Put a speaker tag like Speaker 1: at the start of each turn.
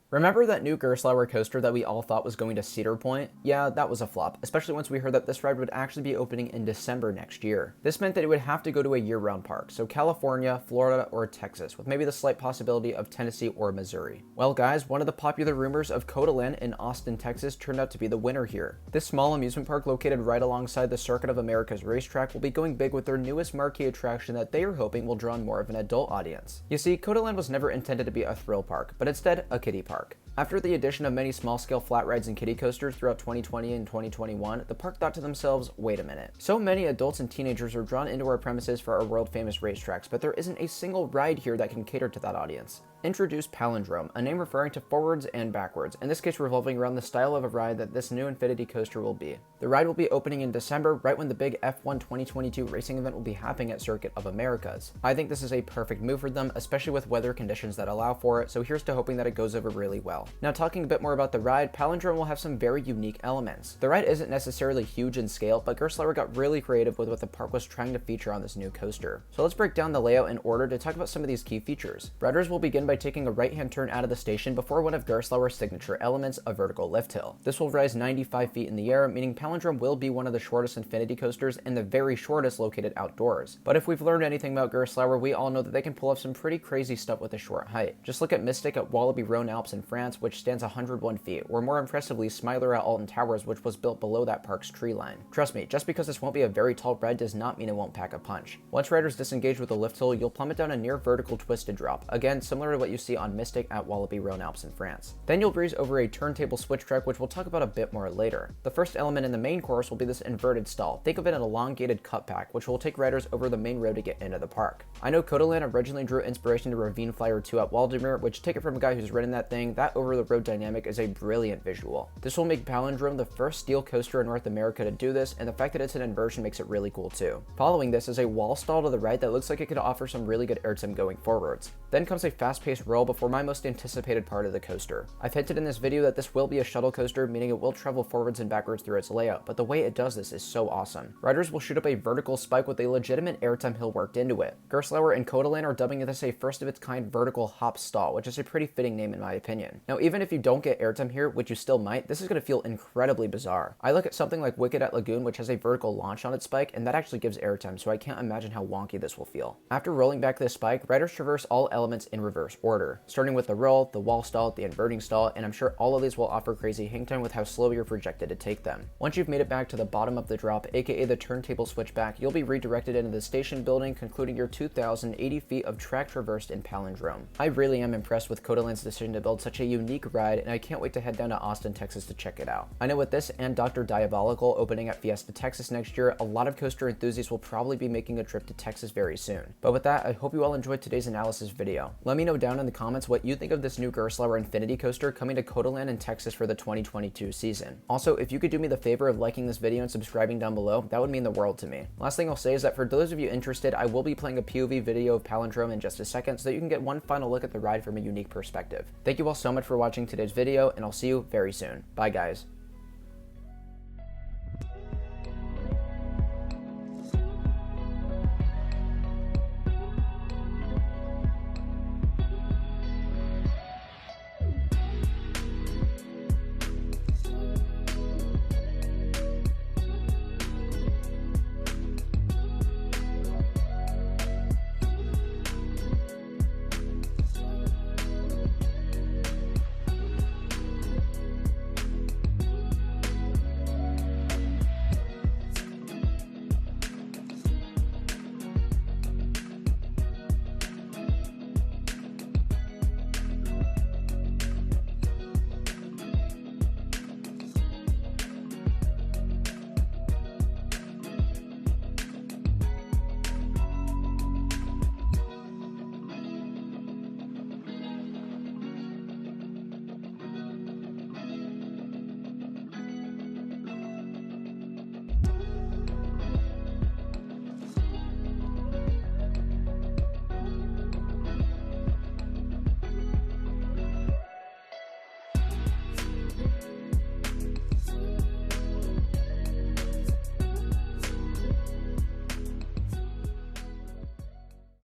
Speaker 1: Remember that new Gerstlauer coaster that we all thought was going to Cedar Point? Yeah, that was a flop, especially once we heard that this ride would actually be opening in December next year. This meant that it would have to go to a year-round park, so California, Florida, or Texas, with maybe the slight possibility of Tennessee or Missouri. Well guys, one of the popular rumors of Cotaland in Austin, Texas turned out to be the winner here. This small amusement park located right alongside the Circuit of America's racetrack will be going big with their newest marquee attraction that they are hoping will draw in more of an adult audience. You see, Cotaland was never intended to be a thrill park, but instead a kiddie park. After the addition of many small-scale flat rides and kiddie coasters throughout 2020 and 2021, the park thought to themselves, wait a minute. So many adults and teenagers are drawn into our premises for our world-famous racetracks, but there isn't a single ride here that can cater to that audience. Introduce Palindrome, a name referring to forwards and backwards, in this case revolving around the style of a ride that this new infinity coaster will be. The ride will be opening in December, right when the big F1 2022 racing event will be happening at Circuit of Americas. I think this is a perfect move for them, especially with weather conditions that allow for it, so here's to hoping that it goes over really well. Now talking a bit more about the ride, Palindrome will have some very unique elements. The ride isn't necessarily huge in scale, but Gerstlauer got really creative with what the park was trying to feature on this new coaster. So let's break down the layout in order to talk about some of these key features. Riders will begin by taking a right-hand turn out of the station before one of Gerstlauer's signature elements, a vertical lift hill. This will rise 95 feet in the air, meaning Palindrome will be one of the shortest infinity coasters and the very shortest located outdoors. But if we've learned anything about Gerstlauer, we all know that they can pull off some pretty crazy stuff with a short height. Just look at Mystic at Walibi-Rhône Alps in France, which stands 101 feet, or more impressively Smiler at Alton Towers, which was built below that park's tree line. Trust me, just because this won't be a very tall ride does not mean it won't pack a punch. Once riders disengage with the lift hill, you'll plummet down a near vertical twisted drop, again similar to what you see on Mystic at Walibi-Rhône Alps in France. Then you'll breeze over a turntable switch track, which we'll talk about a bit more later. The first element in the main course will be this inverted stall. Think of it as an elongated cutback, which will take riders over the main road to get into the park. I know Cotaland originally drew inspiration to Ravine Flyer 2 at Waldemar, which, take it from a guy who's ridden that thing, that over-the-road dynamic is a brilliant visual. This will make Palindrome the first steel coaster in North America to do this, and the fact that it's an inversion makes it really cool too. Following this is a wall stall to the right that looks like it could offer some really good airtime going forwards. Then comes a fast-paced roll before my most anticipated part of the coaster. I've hinted in this video that this will be a shuttle coaster, meaning it will travel forwards and backwards through its layout, but the way it does this is so awesome. Riders will shoot up a vertical spike with a legitimate airtime hill worked into it. Gerstlauer and Cotaland are dubbing this a first-of-its-kind vertical hop stall, which is a pretty fitting name in my opinion. Now, even if you don't get airtime here, which you still might, this is going to feel incredibly bizarre. I look at something like Wicked at Lagoon, which has a vertical launch on its spike, and that actually gives airtime, so I can't imagine how wonky this will feel. After rolling back this spike, riders traverse all elements in reverse order, starting with the roll, the wall stall, the inverting stall, and I'm sure all of these will offer crazy hang time with how slow you're projected to take them. Once you've made it back to the bottom of the drop, aka the turntable switchback, you'll be redirected into the station building, concluding your 2,080 feet of track traversed in Palindrome. I really am impressed with Cotaland's decision to build such a unique ride, and I can't wait to head down to Austin, Texas to check it out. I know with this and Dr. Diabolical opening at Fiesta, Texas next year, a lot of coaster enthusiasts will probably be making a trip to Texas very soon. But with that, I hope you all enjoyed today's analysis video. Let me know down in the comments what you think of this new Gerstlauer Infinity coaster coming to Cotaland in Texas for the 2022 season. Also, if you could do me the favor of liking this video and subscribing down below, that would mean the world to me. Last thing I'll say is that for those of you interested, I will be playing a POV video of Palindrome in just a second so that you can get one final look at the ride from a unique perspective. Thank you all so much for watching today's video, and I'll see you very soon. Bye guys.